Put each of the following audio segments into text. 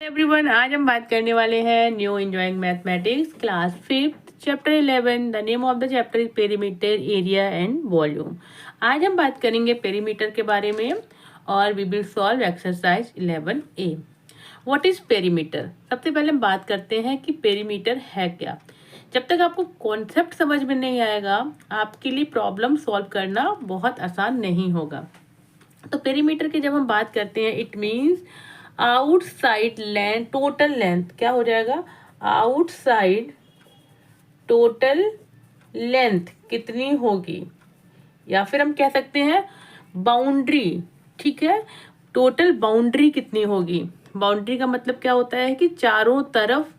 Everyone, आज हम बात करने वाले हैं new enjoying mathematics class 5th chapter 11। The name of the chapter is perimeter, area and volume. आज हम बात करेंगे पेरीमीटर के बारे में और we will solve exercise 11A। What is perimeter? सबसे पहले हम बात करते हैं कि पेरीमीटर है क्या। जब तक आपको कॉन्सेप्ट समझ में नहीं आएगा, आपके लिए प्रॉब्लम सॉल्व करना बहुत आसान नहीं होगा। तो पेरीमीटर की जब हम बात करते हैं, it means outside length, total length क्या हो जाएगा, आउटसाइड टोटल लेंथ कितनी होगी, या फिर हम कह सकते हैं बाउंड्री। ठीक है, टोटल बाउंड्री कितनी होगी। बाउंड्री का मतलब क्या होता है कि चारों तरफ,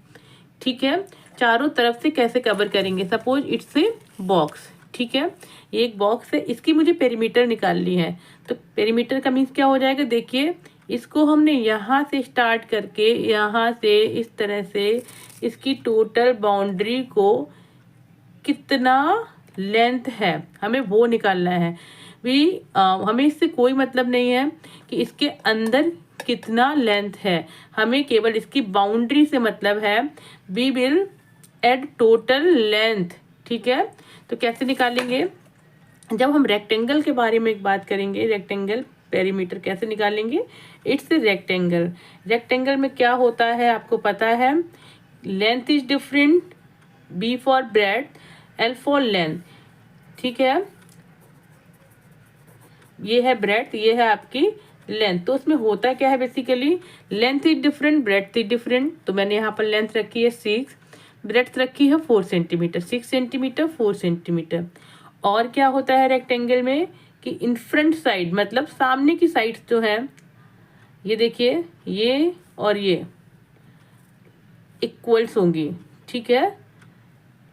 ठीक है, चारों तरफ से कैसे कवर करेंगे। सपोज इट्स ए बॉक्स, ठीक है, ये एक बॉक्स है, इसकी मुझे पेरीमीटर निकालनी है। तो पेरीमीटर का मीन्स क्या हो जाएगा, देखिए इसको हमने यहाँ से स्टार्ट करके यहाँ से इस तरह से इसकी टोटल बाउंड्री को कितना लेंथ है हमें वो निकालना है। हमें इससे कोई मतलब नहीं है कि इसके अंदर कितना लेंथ है, हमें केवल इसकी बाउंड्री से मतलब है। We will add total length. ठीक है, तो कैसे निकालेंगे, जब हम रेक्टेंगल के बारे में एक बात करेंगे, रेक्टेंगल पेरीमीटर कैसे निकालेंगे। It's a rectangle. रेक्टेंगल में क्या होता है आपको पता है, length is different, B for breadth, L for length. ठीक है, ये है ब्रेड्थ, ये है आपकी लेंथ। तो उसमें होता क्या है, basically length is different, breadth is different. तो मैंने यहाँ पर लेंथ रखी है 6, ब्रेड्थ रखी है 4 सेंटीमीटर, 6 सेंटीमीटर 4 सेंटीमीटर। और क्या होता है रेक्टेंगल में कि इन फ्रंट साइड, मतलब सामने की साइड जो है, ये देखिए ये और ये इक्वल्स होंगी। ठीक है,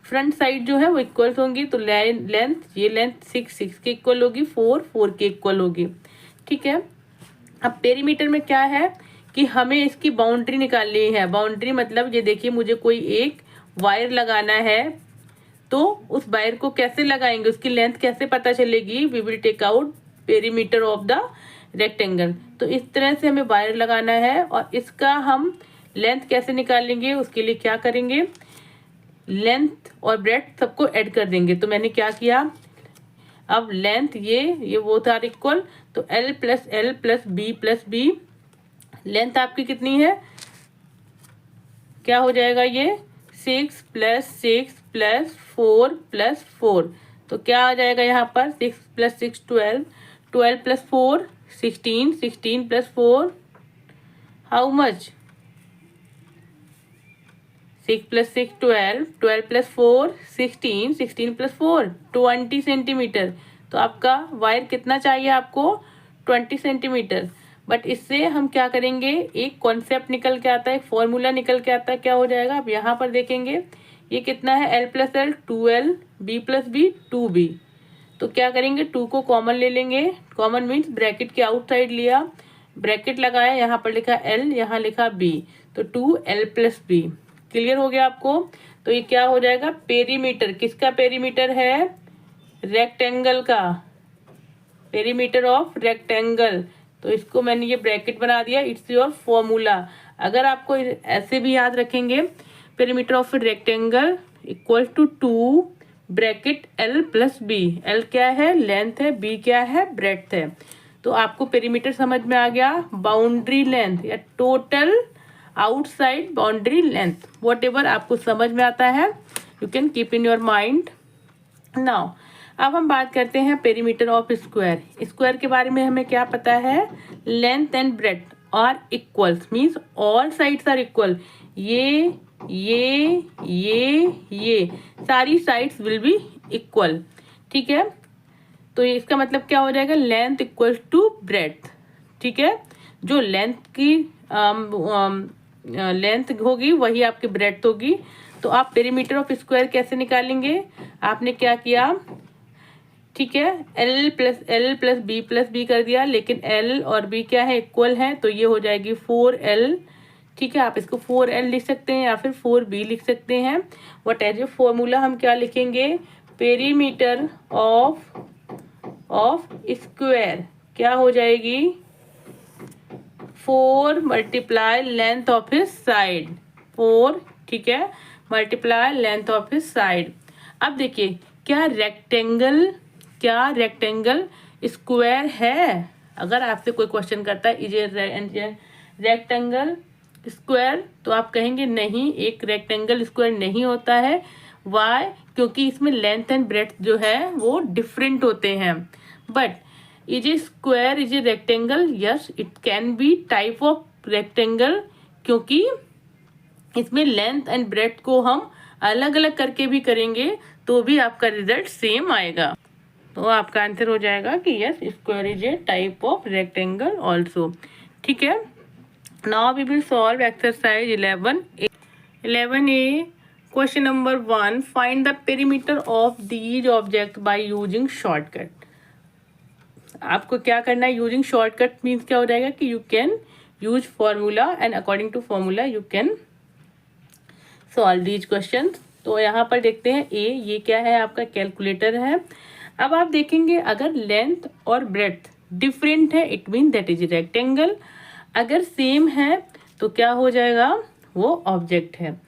फ्रंट साइड जो है वो इक्वल्स होंगी। तो लेंथ, ये लेंथ 6 के इक्वल होगी, 4 के इक्वल होगी। ठीक है, अब पेरीमीटर में क्या है कि हमें इसकी बाउंड्री निकालनी है। बाउंड्री मतलब ये देखिए, मुझे कोई एक वायर लगाना है, तो उस वायर को कैसे लगाएंगे, उसकी लेंथ कैसे पता चलेगी। We will take out perimeter of the rectangle. तो इस तरह से हमें वायर लगाना है और इसका हम लेंथ कैसे निकालेंगे, उसके लिए क्या करेंगे, लेंथ और ब्रेड्थ सबको ऐड कर देंगे। तो मैंने क्या किया, अब लेंथ ये वो था इक्वल, तो L plus B plus B. Length आपकी कितनी है, क्या हो जाएगा, ये 6 प्लस 6 प्लस 4 प्लस 4। तो क्या आ जाएगा यहाँ पर, 6 plus 6 12, 12 plus 4 16, 16 plus 4 how much, 6 plus 6 12, 12 plus 4 16, 16 plus 4 20 centimetre. तो आपका वायर कितना चाहिए आपको, 20 सेंटीमीटर। बट इससे हम क्या करेंगे, एक कॉन्सेप्ट निकल के आता है, एक फॉर्मूला निकल के आता है। क्या हो जाएगा, आप यहाँ पर देखेंगे ये कितना है, L plus L 2L, B plus B 2B। तो क्या करेंगे, 2 को कॉमन ले लेंगे। कॉमन मीन्स ब्रैकेट के आउटसाइड लिया, ब्रैकेट लगाया, यहाँ पर लिखा L, यहाँ लिखा B, तो 2L प्लस B। क्लियर हो गया आपको। तो ये क्या हो जाएगा, पेरीमीटर। किसका पेरीमीटर है, रेक्टेंगल का, पेरीमीटर ऑफ रेक्टेंगल। तो इसको मैंने ये ब्रैकेट बना दिया, इट्स योर फॉर्मूला। अगर आपको ऐसे भी याद रखेंगे, perimeter of rectangle equal to 2 bracket L plus B. L क्या है, लेंथ है, बी क्या है, ब्रेड्थ है। तो आपको पेरीमीटर समझ में आ गया, बाउंड्री लेंथ या total outside boundary length, what ever आपको समझ में आता है, you can keep in your mind. Now अब हम बात करते हैं पेरीमीटर ऑफ स्क्वायर। स्क्वायर के बारे में हमें क्या पता है, length and breadth are equals, means all sides are equal. ये सारी साइड्स विल बी इक्वल। ठीक है, तो इसका मतलब क्या हो जाएगा, लेंथ इक्वल टू ब्रेड्थ। ठीक है, जो लेंथ की लेंथ होगी वही आपकी ब्रेड्थ होगी। तो आप पेरीमीटर ऑफ स्क्वायर कैसे निकालेंगे, आपने क्या किया, ठीक है, एल प्लस बी कर दिया, लेकिन एल और बी क्या है, इक्वल है, तो ये हो जाएगी 4L। ठीक है, आप इसको 4L लिख सकते हैं या फिर 4B लिख सकते हैं। वट एज ए फॉर्मूला हम क्या लिखेंगे, पेरीमीटर ऑफ स्क्वायर क्या हो जाएगी, 4 multiply length of his side, 4, ठीक है, multiply length of his side. अब देखिए क्या रेक्टेंगल स्क्वायर है? अगर आपसे कोई क्वेश्चन करता है इज ए रेक्टेंगल स्क्वायर, तो आप कहेंगे नहीं, एक रेक्टेंगल स्क्वायर नहीं होता है। वाई? क्योंकि इसमें लेंथ एंड ब्रेड्थ जो है वो डिफरेंट होते हैं। But is a square is a rectangle? Yes, it can be type of rectangle, क्योंकि इसमें लेंथ एंड ब्रेड्थ को हम अलग अलग करके भी करेंगे तो भी आपका रिजल्ट सेम आएगा। तो आपका आंसर हो जाएगा कि yes, square is a type of rectangle also. ठीक है, now we will solve exercise 11A। Question number 1, find the perimeter of these object by using shortcut. आपको क्या करना है? यूजिंग शॉर्टकट मीन्स क्या हो जाएगा कि you can use formula and according to formula you can solve these question. तो यहाँ पर देखते हैं ए, ये क्या है? आपका कैलकुलेटर है। अब आप देखेंगे अगर लेंथ और ब्रेड्थ डिफरेंट है it mean that is rectangle, अगर सेम है तो क्या हो जाएगा? वो ऑब्जेक्ट है,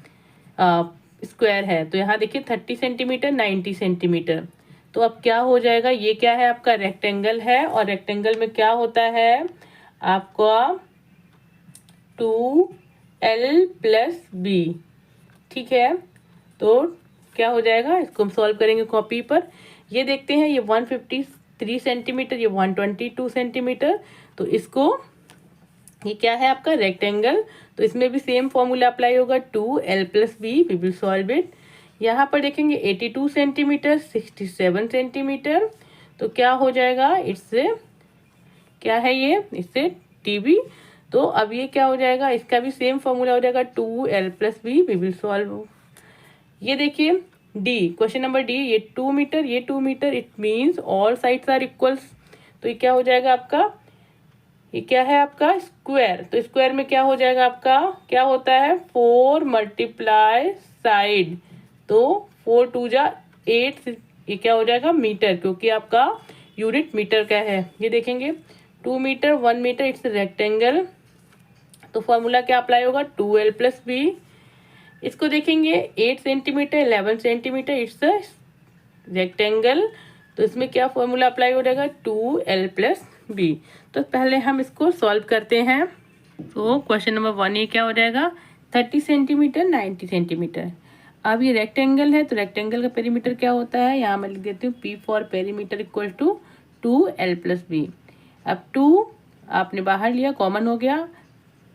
स्क्वायर है। तो यहाँ देखिए 30 सेंटीमीटर 90 सेंटीमीटर, तो अब क्या हो जाएगा? ये क्या है? आपका रेक्टेंगल है, और रेक्टेंगल में क्या होता है आपका 2L + B, ठीक है। तो क्या हो जाएगा? इसको हम सॉल्व करेंगे कॉपी पर। ये देखते हैं ये 153 सेंटीमीटर, ये 122 सेंटीमीटर, तो इसको ये क्या है आपका रेक्टेंगल, तो इसमें भी सेम फॉर्मूला अप्लाई होगा 2L + B। We will solve it. यहाँ पर देखेंगे 82 सेंटीमीटर 67 सेंटीमीटर, तो क्या हो जाएगा? इससे क्या है ये? इससे TB। तो अब ये क्या हो जाएगा? इसका भी सेम फॉर्मूला हो जाएगा 2L + B। We will solve. ये देखिए डी, क्वेश्चन नंबर डी, ये 2 मीटर, ये 2 metre, it means all sides are equals. तो ये क्या हो जाएगा आपका? ये क्या है आपका? स्क्वायर। तो स्क्वायर में क्या हो जाएगा आपका? क्या होता है? 4 मल्टीप्लाई साइड, तो 4 2 जा 8, ये क्या हो जाएगा? मीटर, क्योंकि आपका यूनिट मीटर का है। ये देखेंगे 2 मीटर 1 मीटर, इट्स रेक्टेंगल, तो फॉर्मूला क्या अप्लाई होगा? 2L + B। इसको देखेंगे 8 centimetre 11 centimetre, it's a rectangle, तो इसमें क्या फॉर्मूला अप्लाई हो जाएगा? 2L + B। तो पहले हम इसको सॉल्व करते हैं। तो क्वेश्चन नंबर 1 ये क्या हो जाएगा? 30 सेंटीमीटर 90 सेंटीमीटर। अब ये रेक्टेंगल है, तो रेक्टेंगल का पेरीमीटर क्या होता है? यहाँ मैं लिख देती हूँ P for perimeter equal to 2L + B। अब 2 आपने बाहर लिया, कॉमन हो गया।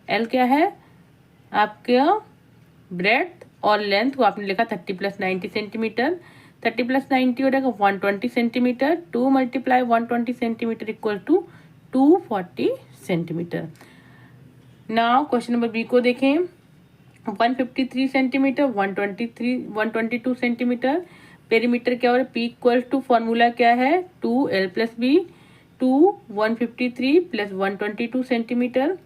L क्या है? आपका ब्रेड्थ, और लेंथ को आपने लिखा 30 + 90 सेंटीमीटर, 30 + 90 हो जाएगा 120 centimetre. 2 × 120 centimetre equal to 240 centimetre. Now question number B को देखें। 153 सेंटीमीटर 122 सेंटीमीटर, पेरीमीटर क्या हो रहा है? P इक्वल टू फॉर्मूला क्या है? 2L + B। 2 153 + 122 centimetre,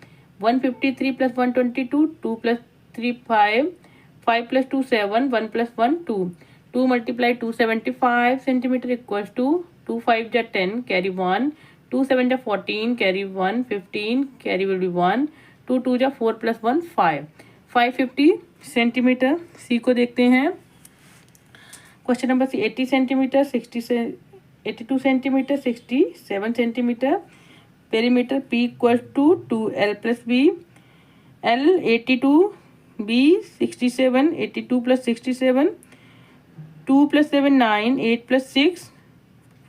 153 + 122, 2 + 3 5, 5 + 2 7, 1 + 1 2, 2 × 275 centimetre equals to 2 5 जा 10 कैरी 1, 2 7 जा 14 कैरी 1, 15 कैरी विल बी 1, 2 2 जा 4 + 1 5, 550 सेंटीमीटर। सी को देखते हैं। Question number C 80 centimetre 82 centimetre 67 centimetre, perimeter P equal to 2L + B। L 82, B 67, 82 + 67, 2 + 7 9, 8 + 6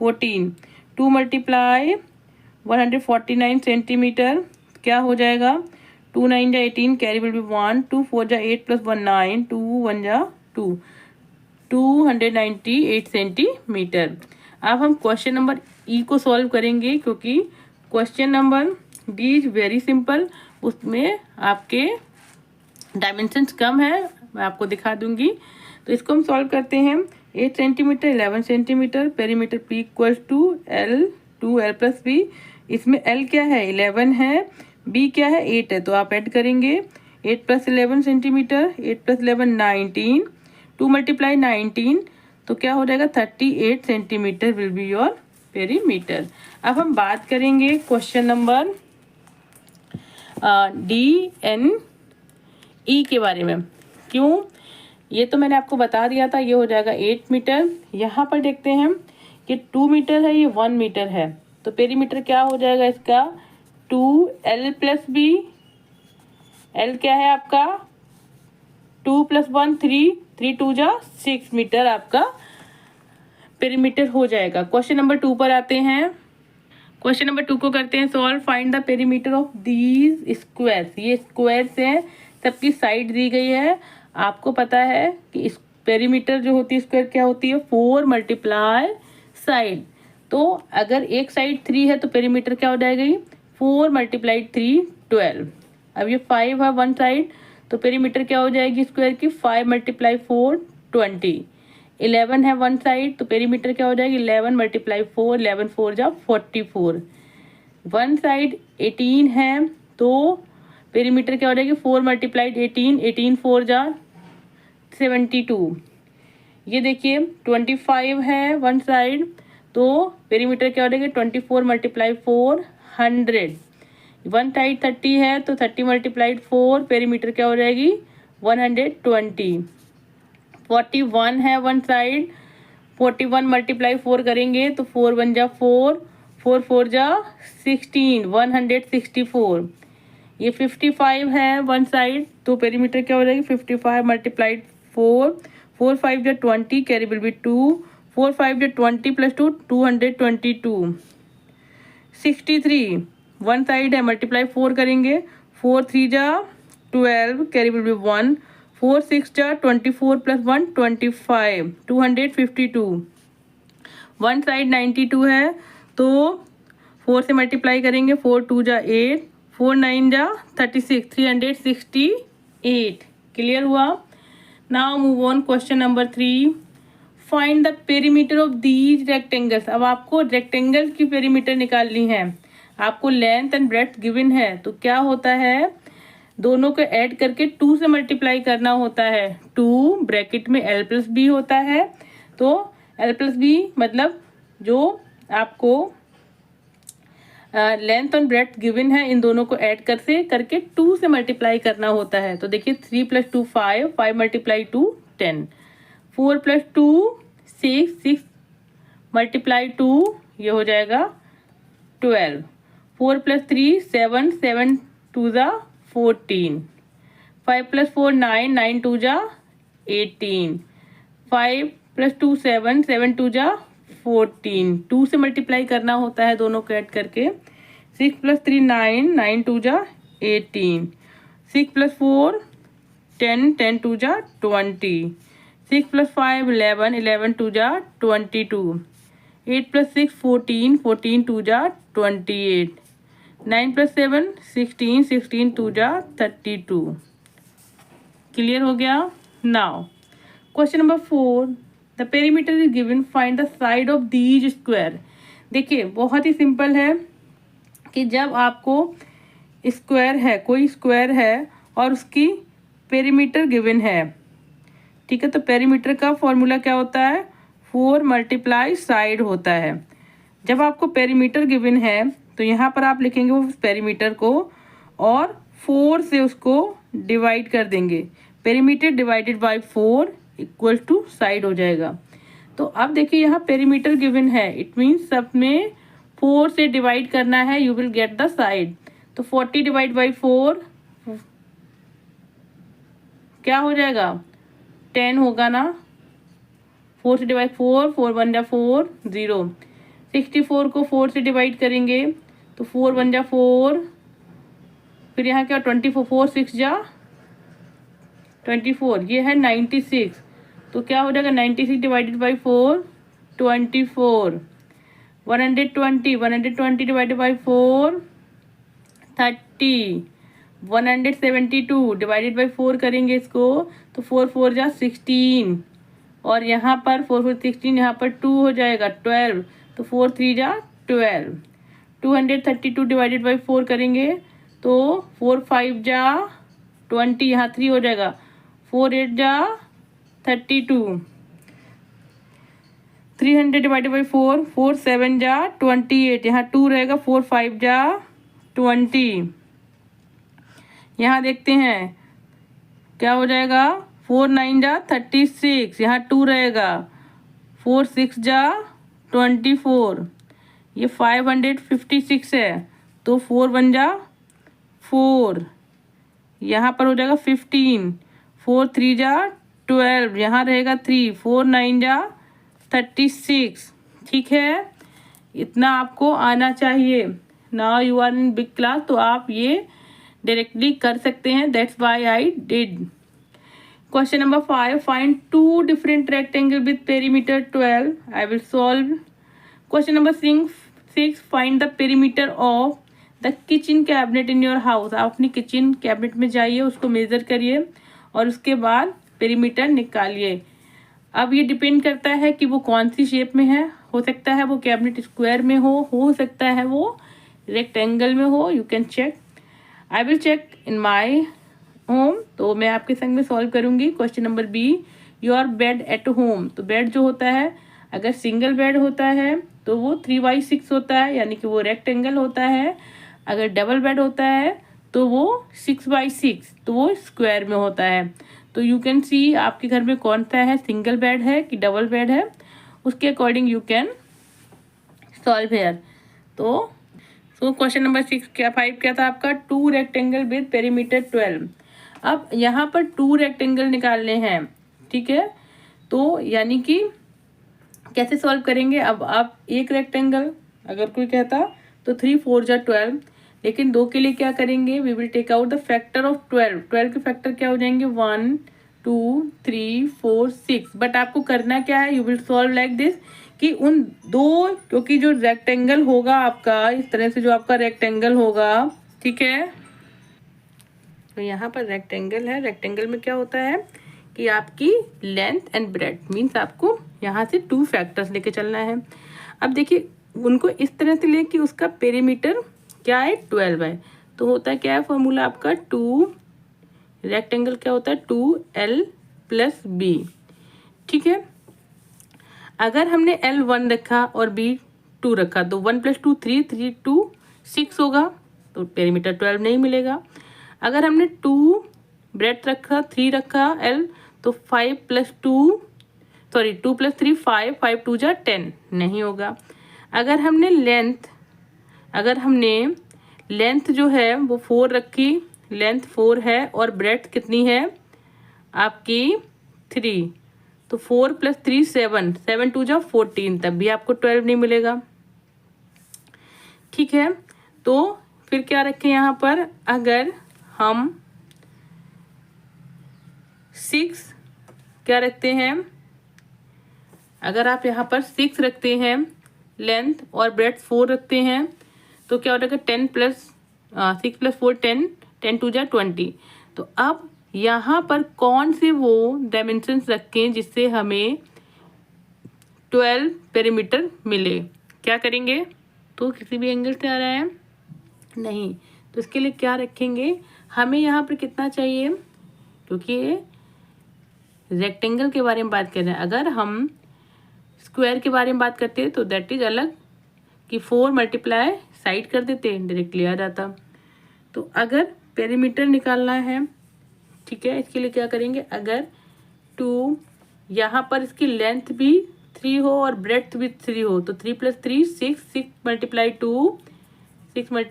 14, 2 × 149 centimetre, क्या हो जाएगा? 2 9 जा 18 कैरी विल बी 1, 2 4 जा 8 + 1 9, 2 1 जा 2, 298 सेंटीमीटर। अब हम क्वेश्चन नंबर ई को सॉल्व करेंगे, क्योंकि question number D is very simple, उसमें आपके डायमेंशंस कम है, मैं आपको दिखा दूंगी। तो इसको हम सॉल्व करते हैं। 8 centimetre 11 centimetre, perimeter P equal to L 2L + B। इसमें L क्या है? 11 है, B क्या है? 8 है, तो आप ऐड करेंगे 8 + 11 सेंटीमीटर, 8 + 11 19, 2 × 19, तो क्या हो जाएगा? 38 centimetre will be your perimeter. अब हम बात करेंगे क्वेश्चन नंबर DNE के बारे में। क्यों, ये तो मैंने आपको बता दिया था, ये हो जाएगा 8 मीटर। यहाँ पर देखते हैं कि 2 मीटर है, ये 1 मीटर है, तो पेरीमीटर क्या हो जाएगा इसका 2L + B। L क्या है आपका 2 + 1 3, 3 2 जा 6 मीटर आपका पेरीमीटर हो जाएगा। क्वेश्चन नंबर 2 पर आते हैं। क्वेश्चन नंबर 2 को करते हैं solve. Find the perimeter of these squares. ये स्क्वायर्स हैं, सबकी साइड दी गई है। आपको पता है कि इस पेरीमीटर जो होती है स्क्वायर क्या होती है 4 × साइड। तो अगर एक साइड 3 है तो पेरीमीटर क्या हो जाएगी 4 × 3 12। अब ये 5 है वन साइड, तो पेरीमीटर क्या हो जाएगी स्क्वायर की 5 × 4 20। 11 है वन साइड, तो पेरीमीटर क्या हो जाएगी 11 × 4 11 4 जा 44। वन साइड 18 है, तो पेरीमीटर क्या हो जाएगी 4 × 18 18 4 जा 72। ये देखिए 25 है वन साइड, तो पेरीमीटर क्या हो जाएगी 24 × 4 100। वन साइड 30 है, तो 30 × 4 पेरीमीटर क्या हो जाएगी 120। 41 है वन साइड, 41 × 4 करेंगे तो 4 1 जा 4 4 4 जा 16 164। ये 55 है वन साइड, तो पेरीमीटर क्या हो जाएगी 55 × 4 4 5 जा 20 कैरी विल बी 2 4 5 जा 20 + 2 222। 63 वन साइड है, मल्टीप्लाई 4 करेंगे 4 3 जा 12 कैरी विल बी 1 4 6 जा 24 + 1 25 252। वन साइड 92 है, तो 4 से मल्टीप्लाई करेंगे 4 2 जा 8 4 9 जा 36 368। क्लियर हुआ। Now move on question number 3। Find the perimeter of these rectangles. अब आपको रेक्टेंगल की पेरीमीटर निकालनी है। आपको लेंथ एंड ब्रेड्थ गिवन है, तो क्या होता है दोनों को ऐड करके 2 से मल्टीप्लाई करना होता है। 2 ब्रैकेट में L + B होता है, तो L + B मतलब जो आपको लेंथ और ब्रेड्थ गिवन है, इन दोनों को ऐड करके 2 से मल्टीप्लाई करना होता है। तो देखिए 3 + 2 5 5 × 2 10 4 + 2 6 6 × 2 ये हो जाएगा 12 4 + 3 7 7 2 जा 14 5 + 4 9 9 2 जा 18 5 + 2 7 7 2 जा 14। 2 से मल्टीप्लाई करना होता है दोनों को ऐड करके। 6 + 3 9 9 2 जा 18 6 + 4 10 10 2 जा 20 6 + 5 11 11 2 जा 22 8 + 6 14 14 2 जा 28 9 + 7 16 16 2 जा 32। क्लियर हो गया। Now question number 4। The perimeter is given, find the side of these square. देखिए बहुत ही सिंपल है कि जब आपको स्क्वायर है, कोई स्क्वायर है और उसकी पेरीमीटर गिवन है, ठीक है, तो पेरीमीटर का फॉर्मूला क्या होता है 4 × साइड होता है। जब आपको पेरीमीटर गिवन है तो यहाँ पर आप लिखेंगे उस पेरीमीटर को और 4 से उसको डिवाइड कर देंगे। पेरीमीटर डिवाइडेड बाय 4 = साइड हो जाएगा। तो अब देखिए यहाँ पेरीमीटर गिवन है, इट मीन्स सब में 4 से डिवाइड करना है, you will get the side. तो 40 डिवाइड बाई 4 क्या हो जाएगा 10 होगा ना। 4 से डिवाइड 4 4 1 जा 4 0। 64 को 4 से डिवाइड करेंगे तो 4 1 जा 4, फिर यहाँ क्या 24 4 6 जा 24, ये है 96। तो क्या हो जाएगा 96 divided by 4 24। 120 divided by 4 30। 172 divided by 4 करेंगे इसको तो 4 4 जा 16, और यहाँ पर 4 4 16, यहाँ पर 2 हो जाएगा 12, तो 4 3 जा 12। 232 डिवाइडेड बाई 4 करेंगे तो 4 5 जा 20, यहाँ 3 हो जाएगा, 4 8 जा 32। 300 डिवाइडेड बाई 4 4 7 जा 28, यहाँ 2 रहेगा, 4 5 जा 20। यहाँ देखते हैं क्या हो जाएगा, 4 9 जा 36, यहाँ 2 रहेगा, 4 6 जा 24, ये 556 है तो 4 1 जा 4, यहाँ पर हो जाएगा 15, 4 3 जा 12, यहाँ रहेगा 3, 4 9 जा 36। ठीक है, इतना आपको आना चाहिए। Now you are in big class, तो आप ये डायरेक्टली कर सकते हैं, that's why I did. Question number 5, find 2 different rectangle with perimeter 12, I will solve. Question number 6, find the perimeter of the kitchen cabinet in your house. आप अपनी kitchen cabinet में जाइए, उसको मेजर करिए और उसके बाद पेरीमीटर निकालिए। अब ये डिपेंड करता है कि वो कौन सी शेप में है, हो सकता है वो कैबिनेट स्क्वायर में हो सकता है वो रेक्टेंगल में हो। You can check, I will check in my home, तो मैं आपके संग में सॉल्व करूंगी। Question number B, your bed at home. तो बेड जो होता है, अगर सिंगल बेड होता है तो वो 3/6 होता है, यानी कि वो रेक्टेंगल होता है। अगर डबल बेड होता है तो वो 6/6, तो वो स्क्वायर में होता है। तो यू कैन सी आपके घर में कौन सा है, सिंगल बेड है कि डबल बेड है, उसके according you can solve here. तो क्वेश्चन नंबर 5 क्या था आपका, 2 रेक्टेंगल विद पेरीमीटर 12। अब यहाँ पर 2 रेक्टेंगल निकालने हैं, ठीक है, तो यानी कि कैसे सॉल्व करेंगे। अब आप एक रेक्टेंगल अगर कोई कहता तो 3 4 जा 12, लेकिन 2 के लिए क्या करेंगे, we will take out the factor of 12। 12 के फैक्टर क्या हो जाएंगे, 1 2 3 4 6। बट आपको करना क्या है, you will solve like this कि उन दो, क्योंकि जो रेक्टेंगल होगा आपका, इस तरह से जो आपका रेक्टेंगल होगा, ठीक है, तो यहाँ पर रेक्टेंगल है, रेक्टेंगल में क्या होता है कि आपकी लेंथ एंड ब्रेड्थ, मीन्स आपको यहाँ से 2 फैक्टर्स लेके चलना है। अब देखिए उनको इस तरह से ले कि उसका पेरीमीटर क्या है, 12 है। तो होता है क्या है फॉर्मूला आपका, 2 रेक्टेंगल क्या होता है, 2L + B। ठीक है, अगर हमने L 1 रखा और B 2 रखा तो 1 + 2 3, 3 2 6 होगा, तो पेरीमीटर 12 नहीं मिलेगा। अगर हमने 2 ब्रेड्थ रखा, 3 रखा L, तो 5 + 2 2 + 3 5, 5 2 जा 10 नहीं होगा। अगर हमने लेंथ जो है वो 4 रखी, लेंथ 4 है और ब्रेड्थ कितनी है आपकी 3, तो 4 + 3 7, 7 2 जा 14, तब भी आपको 12 नहीं मिलेगा। ठीक है, तो फिर क्या रखें यहाँ पर, अगर हम 6 क्या रखते हैं, अगर आप यहाँ पर 6 रखते हैं लेंथ और ब्रेड्थ 4 रखते हैं तो क्या हो जाएगा, 10 + 6 + 4 10, 10 2 जा 20। तो अब यहाँ पर कौन से वो डायमेंशंस रखें जिससे हमें 12 पेरीमीटर मिले। क्या करेंगे, तो किसी भी एंगल से आ रहा है नहीं, तो इसके लिए क्या रखेंगे, हमें यहाँ पर कितना चाहिए, क्योंकि रेक्टेंगल के बारे में बात कर रहे हैं। अगर हम स्क्वायर के बारे में बात करते हैं तो दैट इज अलग कि 4 मल्टीप्लाई साइड कर देते हैं, डायरेक्टली आ जाता। तो अगर पेरीमीटर निकालना है, ठीक है, इसके लिए क्या करेंगे, अगर 2 यहाँ पर इसकी लेंथ भी 3 हो और ब्रेड्थ भी 3 हो तो 3 + 3 6, 6 × 2 6 ×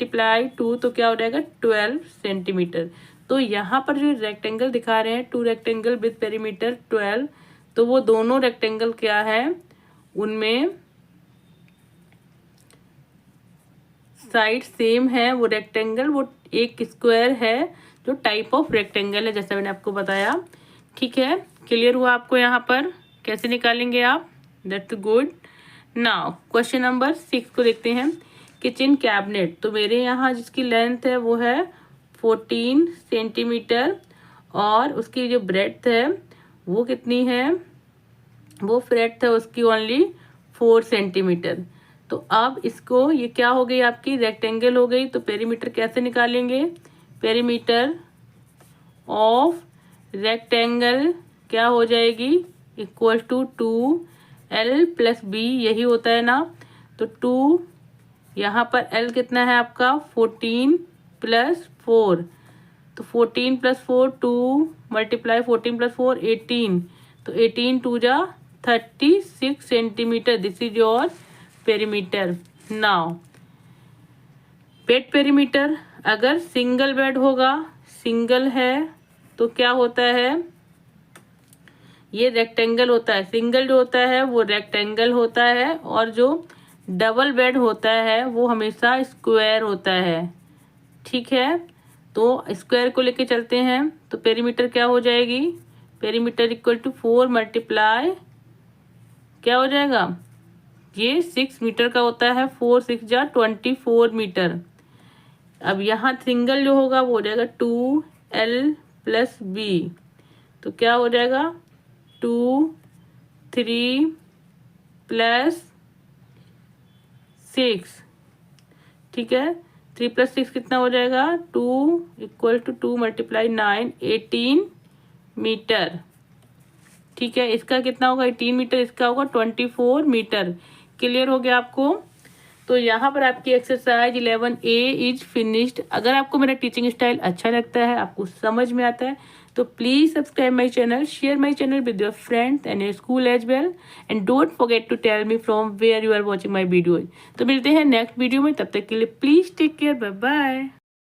2, तो क्या हो जाएगा 12 सेंटीमीटर। तो यहाँ पर जो रेक्टेंगल दिखा रहे हैं 2 रेक्टेंगल विद पेरीमीटर 12, तो वो दोनों रेक्टेंगल क्या है, उनमें साइड सेम है। वो रेक्टेंगल वो एक स्क्वायर है जो टाइप ऑफ रेक्टेंगल है, जैसा मैंने आपको बताया। ठीक है, क्लियर हुआ आपको यहाँ पर कैसे निकालेंगे आप, that's good. Now question number 6 को देखते हैं, किचन कैबिनेट। तो मेरे यहाँ जिसकी लेंथ है वो है 14 सेंटीमीटर और उसकी जो ब्रेड्थ है वो कितनी है, वो ब्रेड्थ है उसकी ओनली 4 सेंटीमीटर। तो अब इसको, ये क्या हो गई आपकी, रेक्टेंगल हो गई। तो पेरीमीटर कैसे निकालेंगे, पेरीमीटर ऑफ रेक्टेंगल क्या हो जाएगी, इक्वल टू 2L + B, यही होता है ना। तो 2 यहाँ पर L कितना है आपका 14 + 4, तो 14 + 4 2 मल्टीप्लाई 14 + 4 18, तो 18 2 जा 36 centimetre. This is your perimeter. Now bed perimeter, अगर सिंगल बेड होगा, सिंगल है तो क्या होता है, ये रेक्टेंगल होता है। सिंगल जो होता है वो रेक्टेंगल होता है, और जो डबल बेड होता है वो हमेशा स्क्वायर होता है। ठीक है, तो स्क्वायर को लेके चलते हैं, तो पेरीमीटर क्या हो जाएगी, पेरीमीटर इक्वल टू 4 मल्टीप्लाई क्या हो जाएगा, ये 6 मीटर का होता है, 4 6 जा 24 मीटर। अब यहाँ सिंगल जो होगा वो हो जाएगा 2L + B, तो क्या हो जाएगा 2 3 + 6। ठीक है, 3 + 6 कितना हो जाएगा, 2 = 2 मल्टीप्लाई 9 18 मीटर। ठीक है, इसका कितना होगा 18 मीटर, इसका होगा 24 मीटर। क्लियर हो गया आपको। तो यहाँ पर आपकी एक्सरसाइज 11A इज फिनिश्ड। अगर आपको मेरा टीचिंग स्टाइल अच्छा लगता है, आपको समझ में आता है, तो please subscribe my channel, share my channel with your friends and your school as well, and don't forget to tell me from where you are watching my video. तो मिलते हैं नेक्स्ट वीडियो में, तब तक के लिए please take care, bye bye.